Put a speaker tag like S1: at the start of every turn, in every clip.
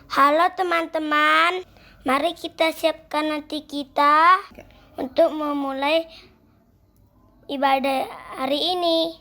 S1: Halo teman-teman, mari kita siapkan hati kita untuk memulai ibadah hari ini.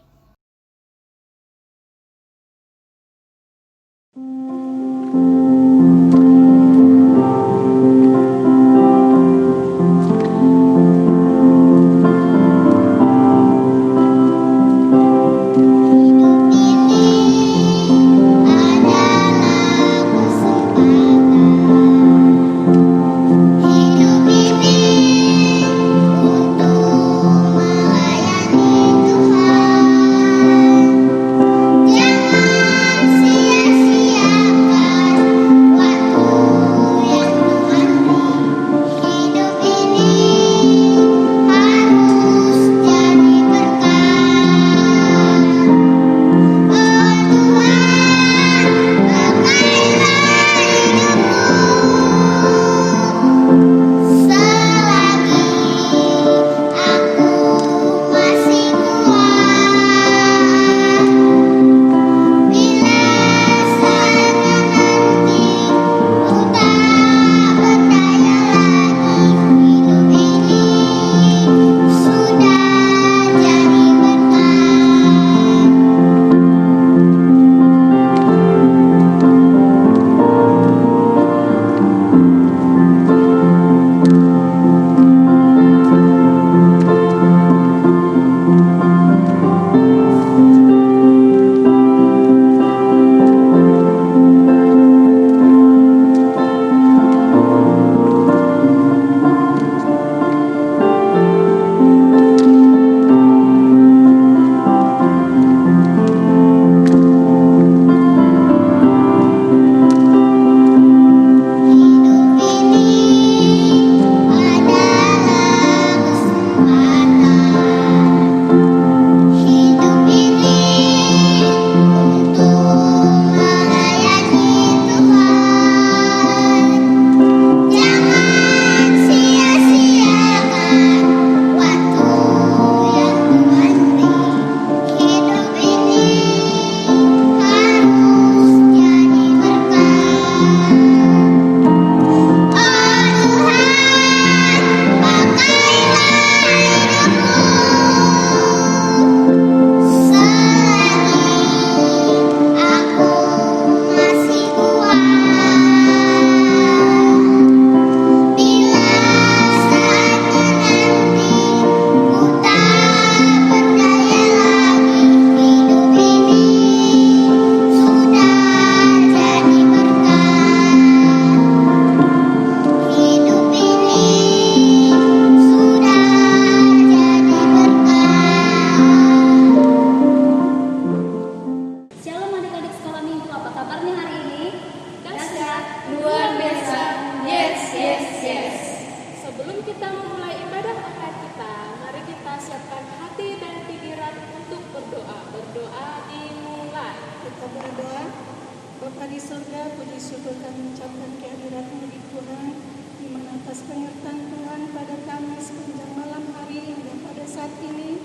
S2: Bapa di surga, puji syukur kami ucapkan kehadirat-Mu di Tuhan, di mana atas penyertaan Tuhan pada kami sepanjang malam hari hingga pada saat ini,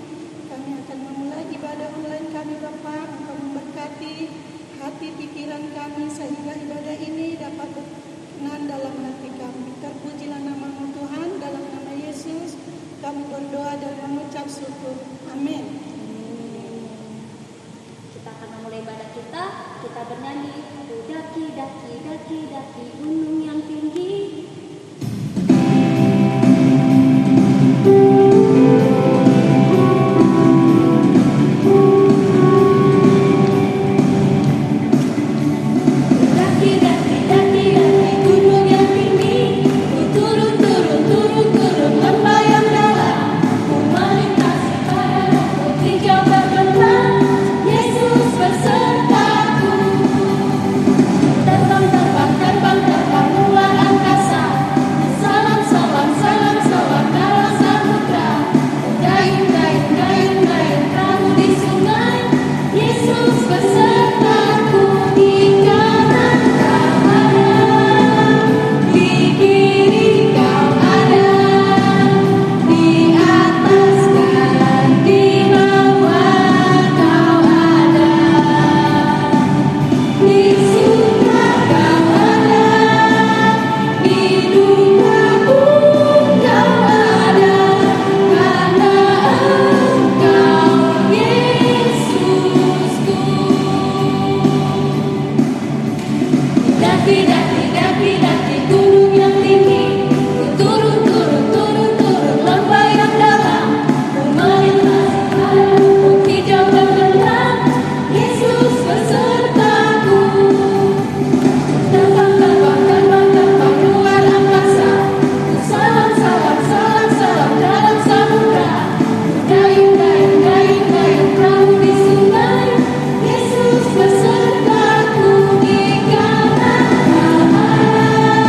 S2: kami akan memulai ibadah online kami Bapa. Engkau memberkati hati pikiran kami sehingga ibadah ini dapat berkenan dalam hati kami. Terpujilah nama-Mu Tuhan, dalam nama Yesus kami berdoa dan mengucap syukur. Amin.
S3: Kita akan memulai ibadah kita bernyanyi daki daki daki daki gunung yang tinggi.
S4: Terbang, terbang, terbang, luar angkasa. Yesus besertaku di kanan Tuhan.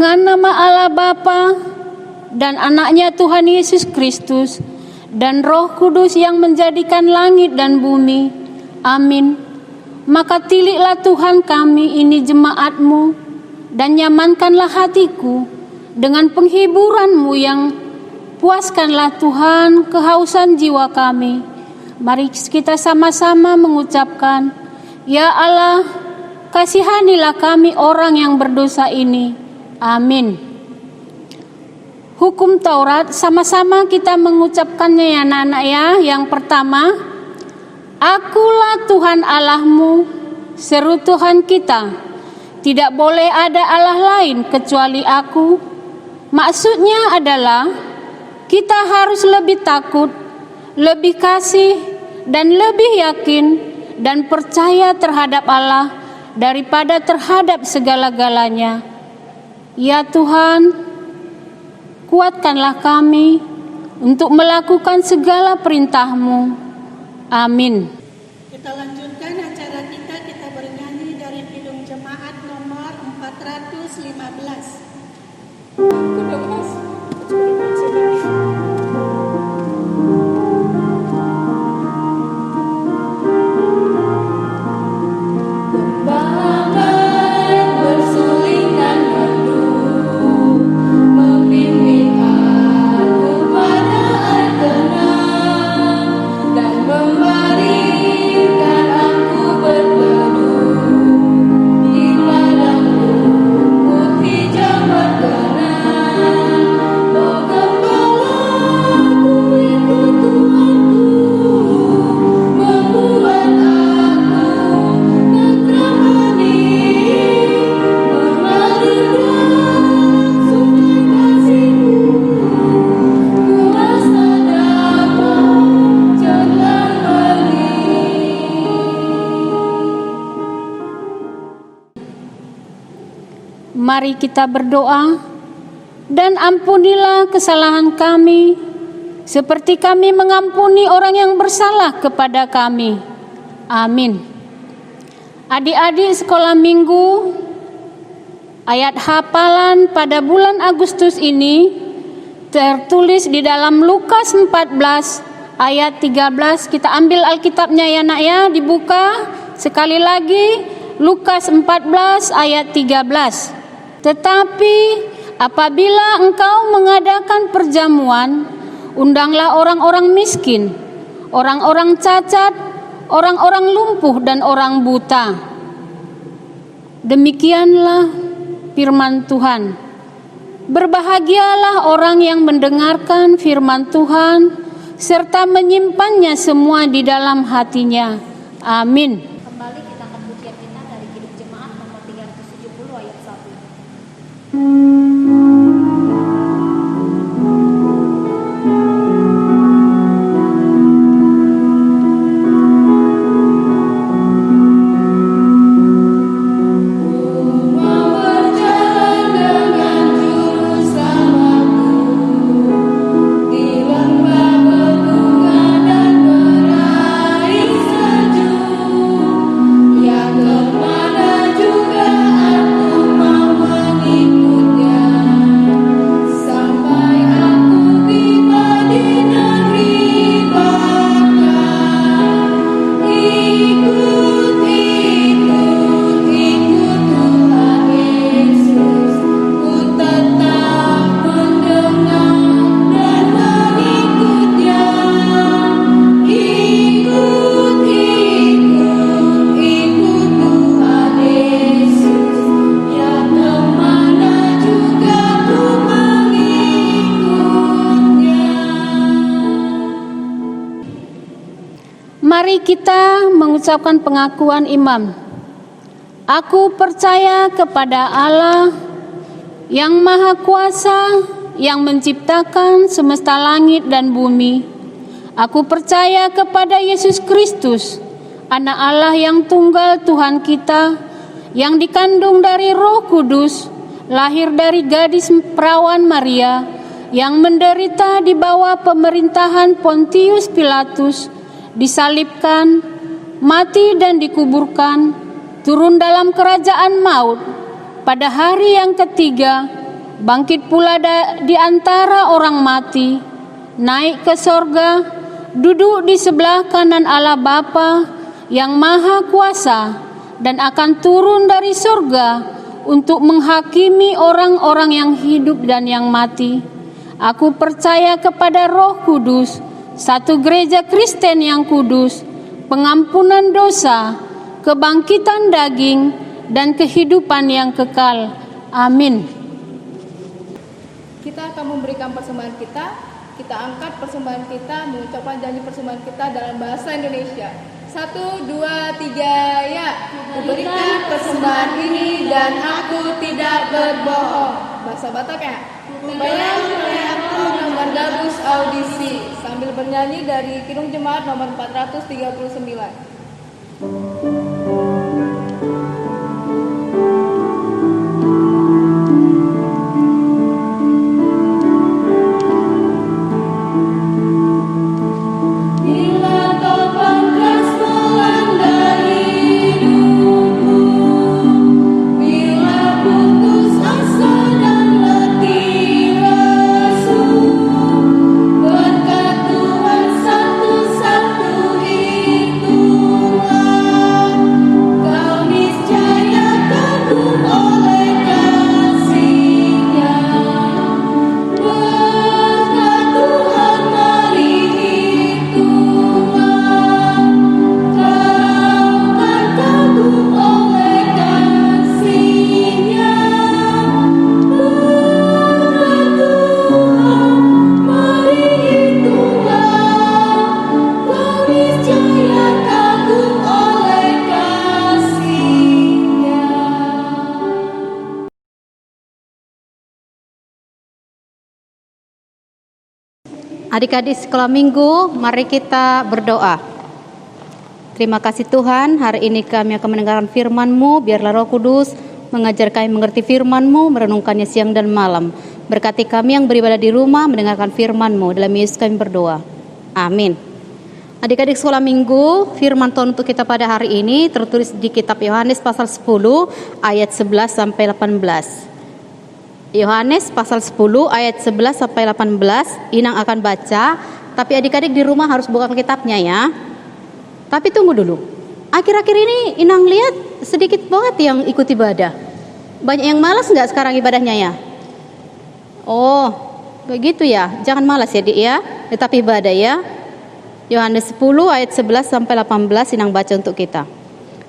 S4: dengan nama Allah Bapa dan anaknya Tuhan Yesus Kristus dan Roh Kudus yang menjadikan langit dan bumi. Amin. Maka tiliklah Tuhan kami ini jemaat-Mu dan nyamankanlah hatiku dengan penghiburan-Mu yang puaskanlah Tuhan kehausan jiwa kami. Mari kita sama-sama mengucapkan, Ya Allah, kasihanilah kami orang yang berdosa ini. Amin. Hukum Taurat sama-sama kita mengucapkannya ya anak-anak ya. Yang pertama, Akulah Tuhan Allahmu, seru Tuhan kita. Tidak boleh ada Allah lain kecuali Aku. Maksudnya adalah kita harus lebih takut, lebih kasih, dan lebih yakin dan percaya terhadap Allah daripada terhadap segala-galanya. Ya Tuhan, kuatkanlah kami untuk melakukan segala perintah-Mu. Amin.
S2: Kita lanjutkan acara kita bernyanyi dari Kidung Jemaat nomor 415.
S4: Mari kita berdoa, dan ampunilah kesalahan kami, seperti kami mengampuni orang yang bersalah kepada kami. Amin. Adik-adik sekolah minggu, ayat hafalan pada bulan Agustus ini tertulis di dalam Lukas 14 ayat 13. Kita ambil Alkitabnya ya nak ya, dibuka sekali lagi, Lukas 14 ayat 13. Tetapi apabila engkau mengadakan perjamuan, undanglah orang-orang miskin, orang-orang cacat, orang-orang lumpuh dan orang buta. Demikianlah firman Tuhan. Berbahagialah orang yang mendengarkan firman Tuhan serta menyimpannya semua di dalam hatinya. Amin.
S3: Kembali kita akan pujian kita dari Kidung Jemaat nomor 370 ayat 1.
S4: Mari kita mengucapkan pengakuan imam. Aku percaya kepada Allah yang Maha Kuasa, yang menciptakan semesta langit dan bumi. Aku percaya kepada Yesus Kristus, Anak Allah yang tunggal Tuhan kita, yang dikandung dari Roh Kudus, lahir dari gadis perawan Maria, yang menderita di bawah pemerintahan Pontius Pilatus, disalibkan, mati dan dikuburkan, turun dalam kerajaan maut, pada hari yang ketiga bangkit pula di antara orang mati, naik ke sorga, duduk di sebelah kanan Allah Bapa yang Maha Kuasa, dan akan turun dari sorga untuk menghakimi orang-orang yang hidup dan yang mati. Aku percaya kepada Roh Kudus, satu gereja Kristen yang kudus, pengampunan dosa, kebangkitan daging, dan kehidupan yang kekal. Amin.
S5: Kita akan memberikan persembahan kita. Kita angkat persembahan kita, mengucapkan janji persembahan kita dalam bahasa Indonesia. 1, 2, 3, ya. Kuberikan persembahan ini dan aku tidak berbohong. Bahasa Batak ya. Bayang aku nomor gabus audisi. Sambil bernyanyi dari Kidung Jemaat nomor 439.
S6: Adik-adik sekolah minggu, mari kita berdoa. Terima kasih Tuhan, hari ini kami akan mendengarkan firman-Mu. Biarlah Roh Kudus mengajar kami mengerti firman-Mu, merenungkannya siang dan malam. Berkati kami yang beribadah di rumah mendengarkan firman-Mu. Dalam Yesus kami berdoa. Amin. Adik-adik sekolah minggu, firman Tuhan untuk kita pada hari ini tertulis di kitab Yohanes pasal 10 ayat 11 sampai 18. Yohanes pasal 10 ayat 11 sampai 18. Inang akan baca, tapi adik-adik di rumah harus buka kitabnya ya. Tapi tunggu dulu. Akhir-akhir ini Inang lihat sedikit banget yang ikut ibadah. Banyak yang malas nggak sekarang ibadahnya ya? Oh, begitu ya. Jangan malas ya Dik ya. Tetap ibadah ya. Yohanes 10 ayat 11 sampai 18 Inang baca untuk kita.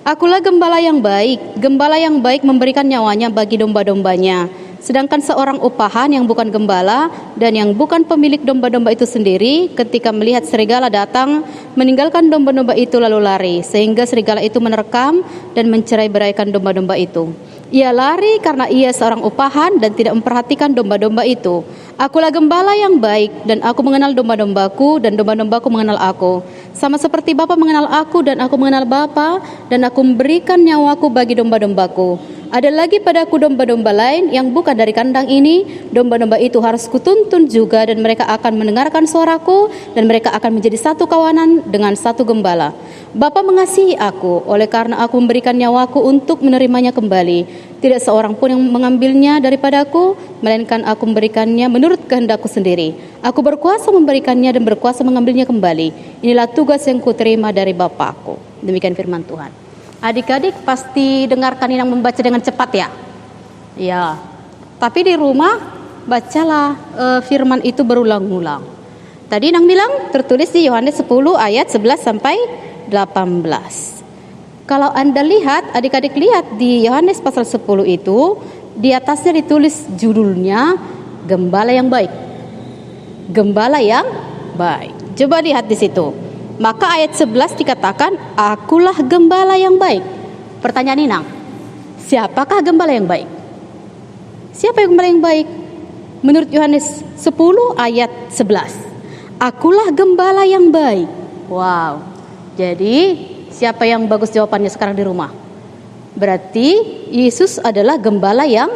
S6: Akulah gembala yang baik. Gembala yang baik memberikan nyawanya bagi domba-dombanya. Sedangkan seorang upahan yang bukan gembala dan yang bukan pemilik domba-domba itu sendiri, ketika melihat serigala datang, meninggalkan domba-domba itu lalu lari, sehingga serigala itu menerkam dan mencerai-beraikan domba-domba itu. Ia lari karena ia seorang upahan dan tidak memperhatikan domba-domba itu. Akulah gembala yang baik, dan aku mengenal domba-dombaku, dan domba-dombaku mengenal aku. Sama seperti Bapa mengenal aku, dan aku mengenal Bapa, dan aku memberikan nyawaku bagi domba-dombaku. Ada lagi padaku domba-domba lain yang bukan dari kandang ini. Domba-domba itu harus kutuntun juga, dan mereka akan mendengarkan suaraku, dan mereka akan menjadi satu kawanan dengan satu gembala. Bapa mengasihi aku, oleh karena aku memberikan nyawaku untuk menerimanya kembali. Tidak seorang pun yang mengambilnya daripadaku, melainkan aku memberikannya menurut kehendakku sendiri. Aku berkuasa memberikannya dan berkuasa mengambilnya kembali. Inilah tugas yang kuterima dari Bapakku. Demikian firman Tuhan. Adik-adik pasti dengarkan Inang membaca dengan cepat ya? Ya. Tapi di rumah bacalah firman itu berulang-ulang. Tadi Inang bilang tertulis di Yohanes 10 ayat 11 sampai 18. Kalau Anda lihat, adik-adik lihat di Yohanes pasal 10 itu, di atasnya ditulis judulnya Gembala yang Baik. Gembala yang baik. Coba lihat di situ. Maka ayat 11 dikatakan, akulah gembala yang baik. Pertanyaan Inang, siapakah gembala yang baik? Siapa yang gembala yang baik? Menurut Yohanes 10 ayat 11, akulah gembala yang baik. Wow. Jadi siapa yang bagus jawabannya sekarang di rumah? Berarti Yesus adalah gembala yang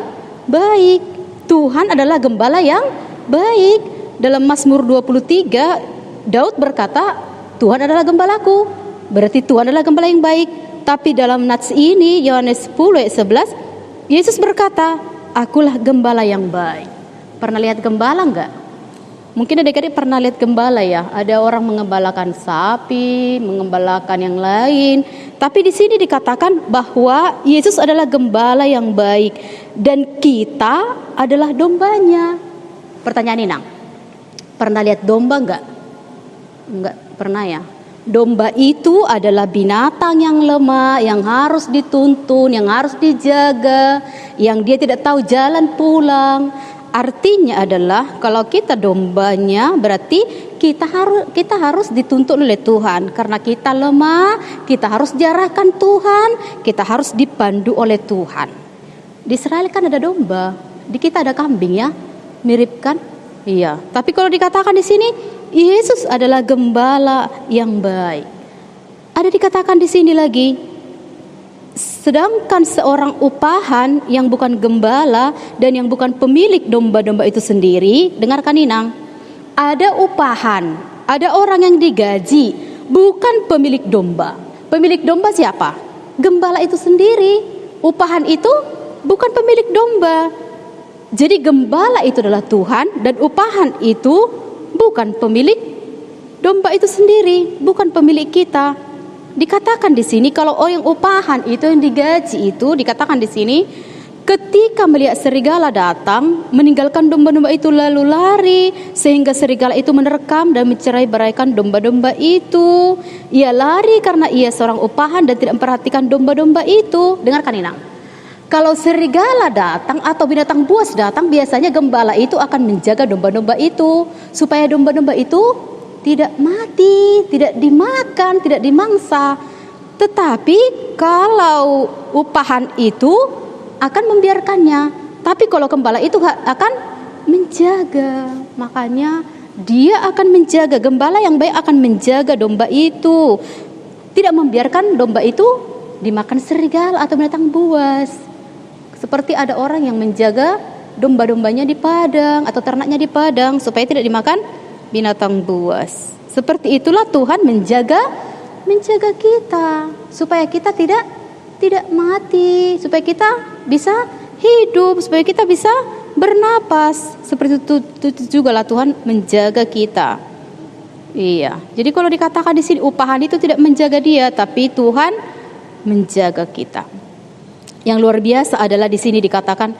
S6: baik. Tuhan adalah gembala yang baik. Dalam Mazmur 23, Daud berkata, Tuhan adalah gembalaku. Berarti Tuhan adalah gembala yang baik. Tapi dalam nats ini, Yohanes 10 ayat 11, Yesus berkata, akulah gembala yang baik. Pernah lihat gembala enggak? Mungkin adik-adik pernah lihat gembala ya. Ada orang mengembalakan sapi, mengembalakan yang lain. Tapi di sini dikatakan bahwa Yesus adalah gembala yang baik dan kita adalah dombanya. Pertanyaan Inang, pernah lihat domba enggak? Enggak pernah ya. Domba itu adalah binatang yang lemah, yang harus dituntun, yang harus dijaga, yang dia tidak tahu jalan pulang. Artinya adalah kalau kita dombanya berarti kita harus dituntun oleh Tuhan. Karena kita lemah, kita harus diarahkan Tuhan, kita harus dipandu oleh Tuhan. Di Israel kan ada domba, di kita ada kambing ya. Mirip kan? Iya. Tapi kalau dikatakan di sini Yesus adalah gembala yang baik. Ada dikatakan di sini lagi, sedangkan seorang upahan yang bukan gembala dan yang bukan pemilik domba-domba itu sendiri, dengarkan Inang, ada upahan, ada orang yang digaji, bukan pemilik domba. Pemilik domba siapa? Gembala itu sendiri. Upahan itu bukan pemilik domba. Jadi gembala itu adalah Tuhan dan upahan itu bukan pemilik domba itu sendiri, bukan pemilik kita. Dikatakan di sini kalau orang upahan itu yang digaji itu dikatakan di sini ketika melihat serigala datang meninggalkan domba-domba itu lalu lari sehingga serigala itu menerkam dan mencerai-beraikan domba-domba itu. Ia lari karena ia seorang upahan dan tidak memperhatikan domba-domba itu. Dengarkan Inang. Kalau serigala datang atau binatang buas datang, biasanya gembala itu akan menjaga domba-domba itu supaya domba-domba itu tidak mati, tidak dimakan, tidak dimangsa. Tetapi kalau upahan itu akan membiarkannya. Tapi kalau gembala itu akan menjaga. Makanya dia akan menjaga, gembala yang baik akan menjaga domba itu. Tidak membiarkan domba itu dimakan serigala atau binatang buas. Seperti ada orang yang menjaga domba-dombanya di padang atau ternaknya di padang supaya tidak dimakan binatang buas. Seperti itulah Tuhan menjaga kita supaya kita tidak mati, supaya kita bisa hidup, supaya kita bisa bernapas. Seperti itu juga lah Tuhan menjaga kita. Iya. Jadi kalau dikatakan di sini upahan itu tidak menjaga dia, tapi Tuhan menjaga kita. Yang luar biasa adalah di sini dikatakan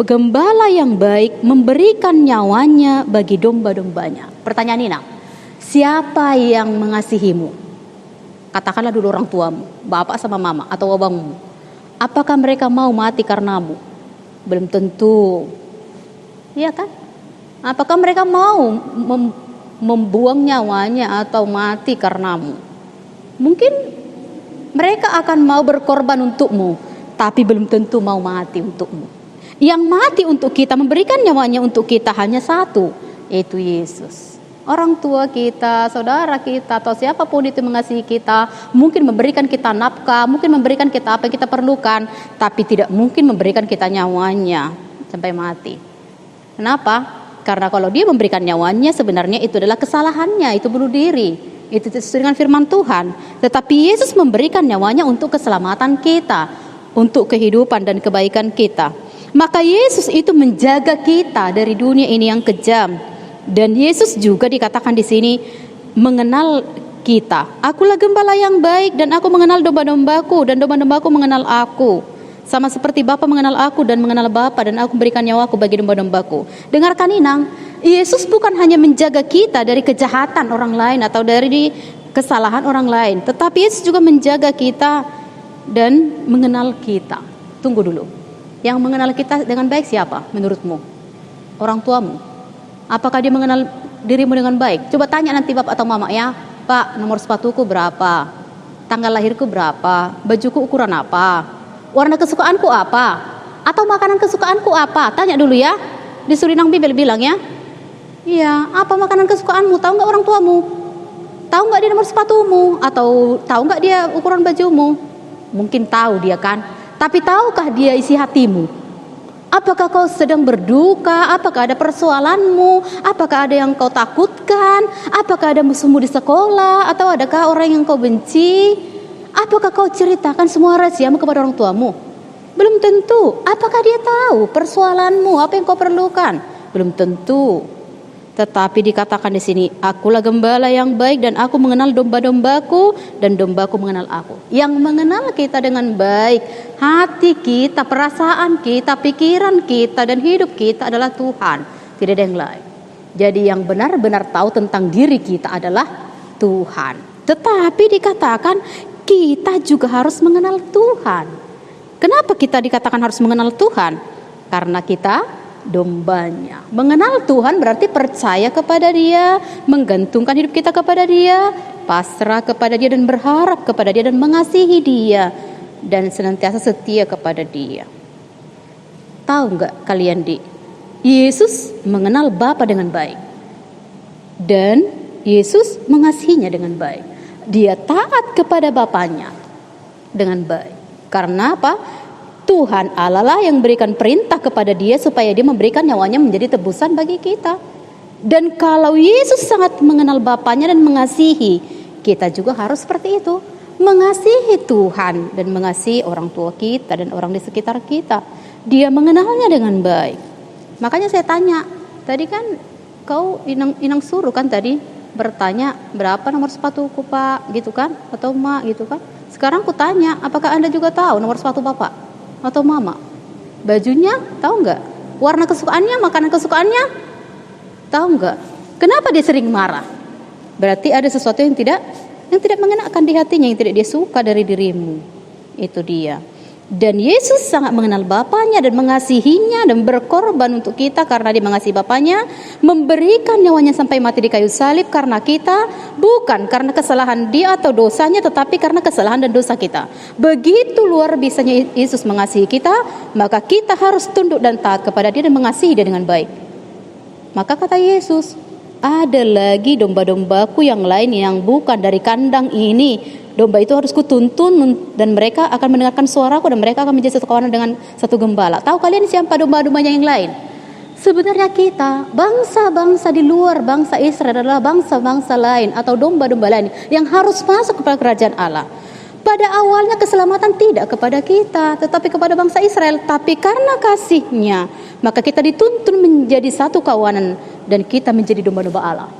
S6: gembala yang baik memberikan nyawanya bagi domba-dombanya. Pertanyaan Nina, siapa yang mengasihimu? Katakanlah dulu orang tuamu, bapak sama mama atau abangmu. Apakah mereka mau mati karenamu? Belum tentu. Iya kan? Apakah mereka mau membuang nyawanya atau mati karenamu? Mungkin mereka akan mau berkorban untukmu, tapi belum tentu mau mati untukmu. Yang mati untuk kita, memberikan nyawanya untuk kita hanya satu, yaitu Yesus. Orang tua kita, saudara kita, atau siapapun itu mengasihi kita, mungkin memberikan kita nafkah, mungkin memberikan kita apa yang kita perlukan, tapi tidak mungkin memberikan kita nyawanya sampai mati. Kenapa? Karena kalau dia memberikan nyawanya, sebenarnya itu adalah kesalahannya, itu bunuh diri. Itu sesuai dengan firman Tuhan. Tetapi Yesus memberikan nyawanya untuk keselamatan kita, untuk kehidupan dan kebaikan kita. Maka Yesus itu menjaga kita dari dunia ini yang kejam. Dan Yesus juga dikatakan di sini mengenal kita. Akulah gembala yang baik dan aku mengenal domba-dombaku dan domba-dombaku mengenal aku. Sama seperti Bapa mengenal aku dan mengenal Bapa dan aku memberikan nyawaku bagi domba-dombaku. Dengarkan Inang, Yesus bukan hanya menjaga kita dari kejahatan orang lain atau dari kesalahan orang lain, tetapi Yesus juga menjaga kita dan mengenal kita. Tunggu dulu. Yang mengenal kita dengan baik siapa menurutmu? Orang tuamu. Apakah dia mengenal dirimu dengan baik? Coba tanya nanti bapak atau mama ya. Pak, nomor sepatuku berapa? Tanggal lahirku berapa? Bajuku ukuran apa? Warna kesukaanku apa? Atau makanan kesukaanku apa? Tanya dulu ya. Di Surinang Bibel bilang ya. Iya, apa makanan kesukaanmu? Tahu nggak orang tuamu? Tahu nggak dia nomor sepatumu? Atau tahu nggak dia ukuran bajumu? Mungkin tahu dia kan. Tapi tahukah dia isi hatimu? Apakah kau sedang berduka? Apakah ada persoalanmu? Apakah ada yang kau takutkan? Apakah ada musuhmu di sekolah? Atau adakah orang yang kau benci? Apakah kau ceritakan semua rahasiamu kepada orang tuamu? Belum Belum tentu. Apakah dia tahu persoalanmu, apa yang kau perlukan? Belum tentu. Tetapi dikatakan di sini, akulah gembala yang baik dan aku mengenal domba-dombaku dan dombaku mengenal aku. Yang mengenal kita dengan baik, hati kita, perasaan kita, pikiran kita dan hidup kita adalah Tuhan, tidak ada yang lain. Jadi yang benar-benar tahu tentang diri kita adalah Tuhan. Tetapi dikatakan kita juga harus mengenal Tuhan. Kenapa kita dikatakan harus mengenal Tuhan? Karena kita dombanya. Mengenal Tuhan berarti percaya kepada Dia, menggantungkan hidup kita kepada Dia, pasrah kepada Dia dan berharap kepada Dia dan mengasihi Dia dan senantiasa setia kepada Dia. Tahu nggak kalian Yesus mengenal Bapa dengan baik dan Yesus mengasihinya dengan baik. Dia taat kepada Bapanya dengan baik. Karena apa? Tuhan Allah lah yang berikan perintah kepada dia supaya dia memberikan nyawanya menjadi tebusan bagi kita. Dan kalau Yesus sangat mengenal Bapanya dan mengasihi, kita juga harus seperti itu. Mengasihi Tuhan dan mengasihi orang tua kita dan orang di sekitar kita. Dia mengenalnya dengan baik. Makanya saya tanya, tadi kan kau Inang suruh kan tadi bertanya berapa nomor sepatuku Pak gitu kan, atau Mak gitu kan. Sekarang ku tanya, apakah Anda juga tahu nomor sepatu Bapak atau Mama? Bajunya tahu nggak? Warna kesukaannya, makanan kesukaannya tahu nggak? Kenapa dia sering marah? Berarti ada sesuatu yang tidak mengenakan di hatinya, yang tidak dia suka dari dirimu. Itu dia. Dan Yesus sangat mengenal Bapanya dan mengasihinya dan berkorban untuk kita karena dia mengasihi Bapanya, memberikan nyawanya sampai mati di kayu salib karena kita, bukan karena kesalahan dia atau dosanya, tetapi karena kesalahan dan dosa kita. Begitu luar biasanya Yesus mengasihi kita, maka kita harus tunduk dan taat kepada dia dan mengasihi dia dengan baik. Maka kata Yesus, ada lagi domba-dombaku yang lain yang bukan dari kandang ini. Domba itu harus kutuntun dan mereka akan mendengarkan suaraku dan mereka akan menjadi satu kawanan dengan satu gembala. Tahu kalian siapa domba-dombanya yang lain? Sebenarnya kita, bangsa-bangsa di luar bangsa Israel adalah bangsa-bangsa lain atau domba-domba lain yang harus masuk kepada kerajaan Allah. Pada awalnya keselamatan tidak kepada kita, tetapi kepada bangsa Israel. Tapi karena kasihnya, maka kita dituntun menjadi satu kawanan dan kita menjadi domba-domba Allah.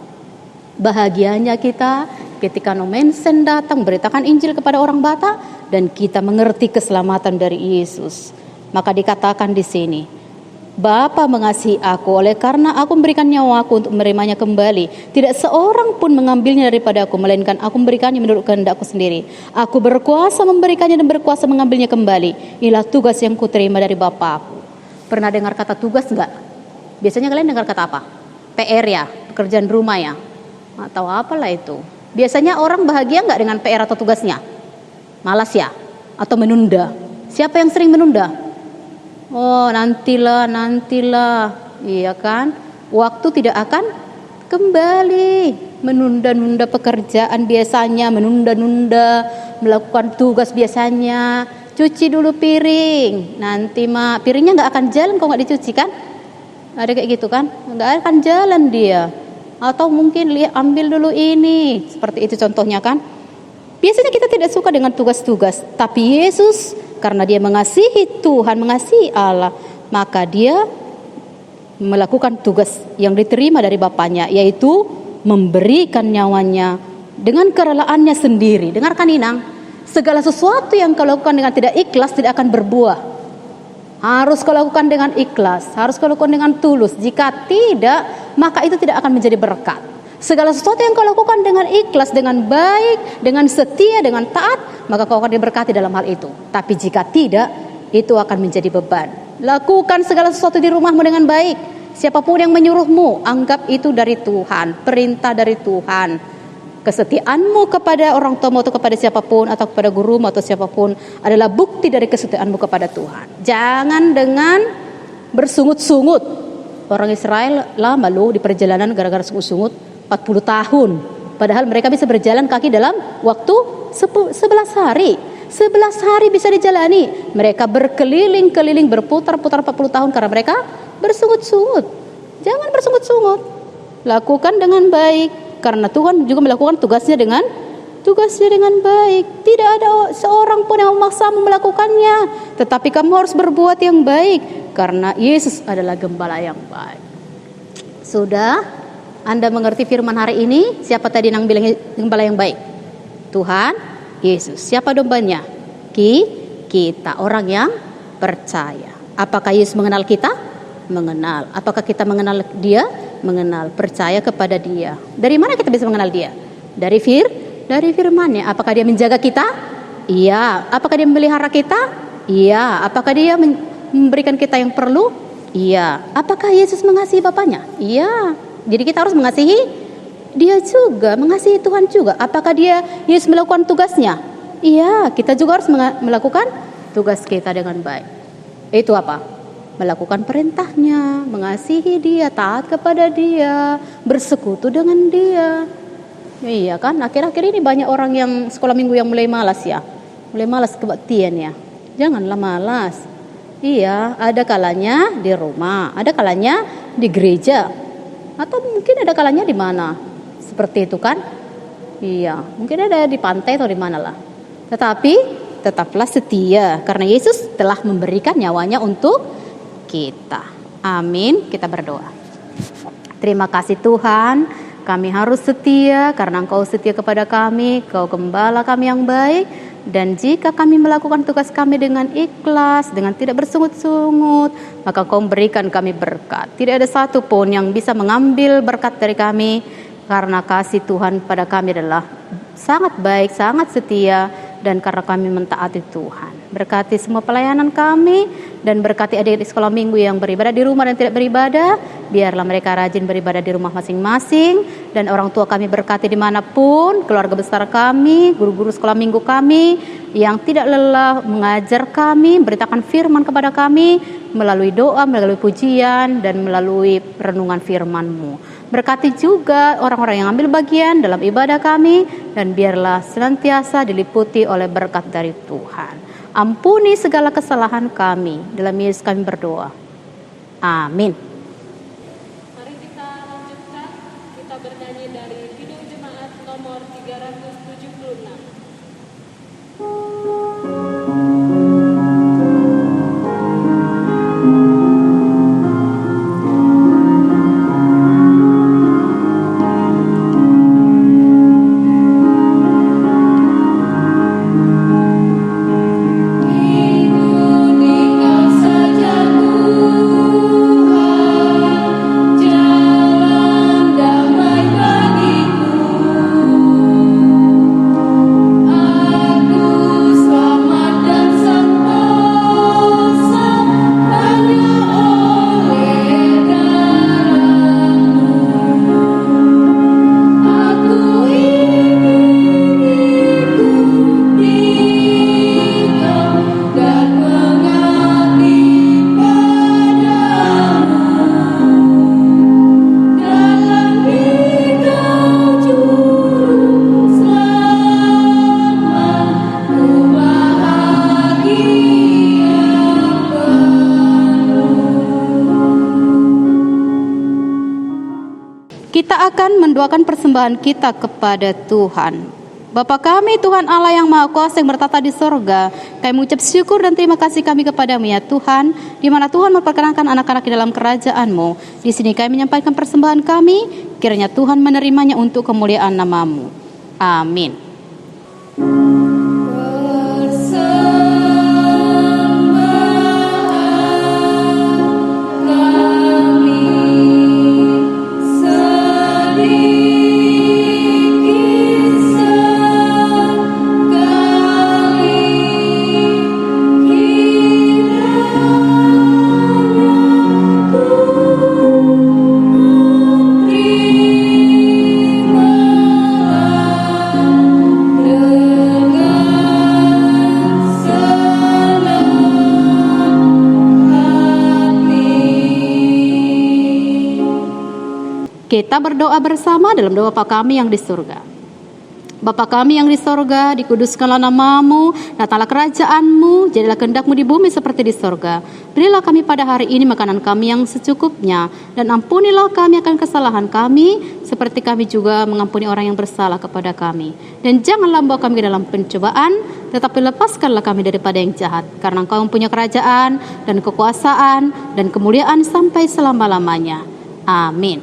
S6: Bahagianya kita ketika No Mensen datang beritakan Injil kepada orang Batak dan kita mengerti keselamatan dari Yesus. Maka dikatakan di sini, Bapa mengasihi aku oleh karena aku memberikan nyawaku untuk menerimanya kembali. Tidak seorang pun mengambilnya daripada aku, melainkan aku memberikannya menurut kehendakku sendiri. Aku berkuasa memberikannya dan berkuasa mengambilnya kembali. Inilah tugas yang kuterima dari Bapakku. Pernah dengar kata tugas enggak? Biasanya kalian dengar kata apa? PR ya, pekerjaan rumah ya, atau apalah itu. Biasanya orang bahagia enggak dengan PR atau tugasnya? Malas ya? Atau menunda? Siapa yang sering menunda? Oh, nantilah. Iya kan? Waktu tidak akan kembali. Menunda-nunda pekerjaan biasanya, menunda-nunda melakukan tugas biasanya. Cuci dulu piring. Nanti Mak, piringnya enggak akan jalan kalau enggak dicuci kan? Ada kayak gitu kan? Enggak akan jalan dia. Atau mungkin ambil dulu ini. Seperti itu contohnya kan? Biasanya kita tidak suka dengan tugas-tugas. Tapi Yesus, karena dia mengasihi Tuhan, mengasihi Allah, maka dia melakukan tugas yang diterima dari Bapaknya, yaitu memberikan nyawanya dengan kerelaannya sendiri. Dengarkan Inang, segala sesuatu yang kau lakukan dengan tidak ikhlas tidak akan berbuah. Harus kau lakukan dengan ikhlas, harus kau lakukan dengan tulus. Jika tidak, maka itu tidak akan menjadi berkat. Segala sesuatu yang kau lakukan dengan ikhlas, dengan baik, dengan setia, dengan taat, maka kau akan diberkati dalam hal itu. Tapi jika tidak, itu akan menjadi beban. Lakukan segala sesuatu di rumahmu dengan baik. Siapapun yang menyuruhmu, anggap itu dari Tuhan, perintah dari Tuhan. Kesetiaanmu kepada orang tuamu atau kepada siapapun, atau kepada gurumu atau siapapun, adalah bukti dari kesetiaanmu kepada Tuhan. Jangan dengan bersungut-sungut. Orang Israel lama loh di perjalanan gara-gara sungut-sungut 40 tahun. Padahal mereka bisa berjalan kaki dalam waktu 11 hari. 11 hari bisa dijalani. Mereka berkeliling-keliling, berputar-putar 40 tahun karena mereka bersungut-sungut. Jangan bersungut-sungut. Lakukan dengan baik. Karena Tuhan juga melakukan tugasnya dengan tugasnya dengan baik. Tidak ada seorang pun yang memaksamu melakukannya, tetapi kamu harus berbuat yang baik karena Yesus adalah gembala yang baik. Sudah? Anda mengerti firman hari ini? Siapa tadi yang bilang gembala yang baik? Tuhan Yesus. Siapa dombanya? Kita, orang yang percaya. Apakah Yesus mengenal kita? Mengenal. Apakah kita mengenal Dia? Mengenal. Percaya kepada Dia. Dari mana kita bisa mengenal Dia? Dari firman-Nya. Apakah Dia menjaga kita? Iya. Apakah Dia memelihara kita? Iya. Apakah Dia memberikan kita yang perlu? Iya. Apakah Yesus mengasihi Bapaknya? Iya. Jadi kita harus mengasihi Dia juga, mengasihi Tuhan juga. Apakah Yesus melakukan tugasnya? Iya. Kita juga harus melakukan tugas kita dengan baik. Itu apa? Melakukan perintahnya, mengasihi Dia, taat kepada Dia, bersekutu dengan Dia. Iya kan, akhir-akhir ini banyak orang yang sekolah minggu yang mulai malas ya. Mulai malas kebaktian ya. Janganlah malas. Iya, ada kalanya di rumah, ada kalanya di gereja. Atau mungkin ada kalanya di mana? Seperti itu kan? Iya, mungkin ada di pantai atau di mana lah. Tetapi tetaplah setia karena Yesus telah memberikan nyawanya untuk kita. Amin. Kita berdoa. Terima kasih Tuhan, kami harus setia karena Engkau setia kepada kami, Kau gembala kami yang baik. Dan jika kami melakukan tugas kami dengan ikhlas, dengan tidak bersungut-sungut, maka Kau berikan kami berkat. Tidak ada satu pun yang bisa mengambil berkat dari kami, karena kasih Tuhan pada kami adalah sangat baik, sangat setia, dan karena kami mentaati Tuhan. Berkati semua pelayanan kami, dan berkati adik-adik sekolah minggu yang beribadah di rumah dan tidak beribadah. Biarlah mereka rajin beribadah di rumah masing-masing, dan orang tua kami berkati dimanapun, keluarga besar kami, guru-guru sekolah minggu kami, yang tidak lelah mengajar kami, beritakan firman kepada kami, melalui doa, melalui pujian, dan melalui renungan firman-Mu. Berkati juga orang-orang yang ambil bagian dalam ibadah kami, dan biarlah senantiasa diliputi oleh berkat dari Tuhan. Ampuni segala kesalahan kami, dalam Yesus kami berdoa. Amin.
S5: Mari kita lanjutkan, kita bernyanyi dari Kidung Jemaat nomor 376.
S6: Kita akan mendoakan persembahan kita kepada Tuhan. Bapa kami, Tuhan Allah yang Maha Kuasa yang bertata di sorga, kami mengucap syukur dan terima kasih kami kepadamu ya Tuhan, di mana Tuhan memperkenankan anak-anak di dalam kerajaan-Mu. Di sini kami menyampaikan persembahan kami, kiranya Tuhan menerimanya untuk kemuliaan nama-Mu. Amin. Kita berdoa bersama dalam doa Bapa kami yang di surga. Bapa kami yang di sorga, dikuduskanlah namamu, datanglah kerajaanmu, jadilah kehendak-mu di bumi seperti di sorga. Berilah kami pada hari ini makanan kami yang secukupnya, dan ampunilah kami akan kesalahan kami, seperti kami juga mengampuni orang yang bersalah kepada kami. Dan janganlah membawa kami ke dalam pencobaan, tetapi lepaskanlah kami daripada yang jahat, karena Engkau mempunyai kerajaan, dan kekuasaan, dan kemuliaan sampai selama-lamanya. Amin.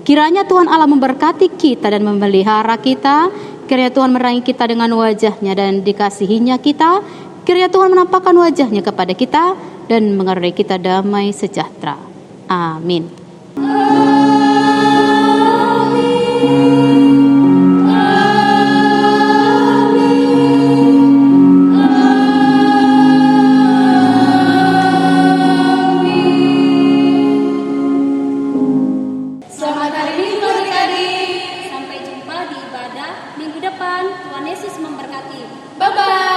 S6: Kiranya Tuhan Allah memberkati kita dan memelihara kita. Kiranya Tuhan menerangi kita dengan wajah-Nya dan dikasihinya kita. Kiranya Tuhan menampakkan wajah-Nya kepada kita dan mengaruniai kita damai sejahtera. Amin.
S5: Selamat hari Minggu adik-adik.
S3: Sampai jumpa di ibadah minggu depan. Tuhan Yesus memberkati.
S5: Bye-bye.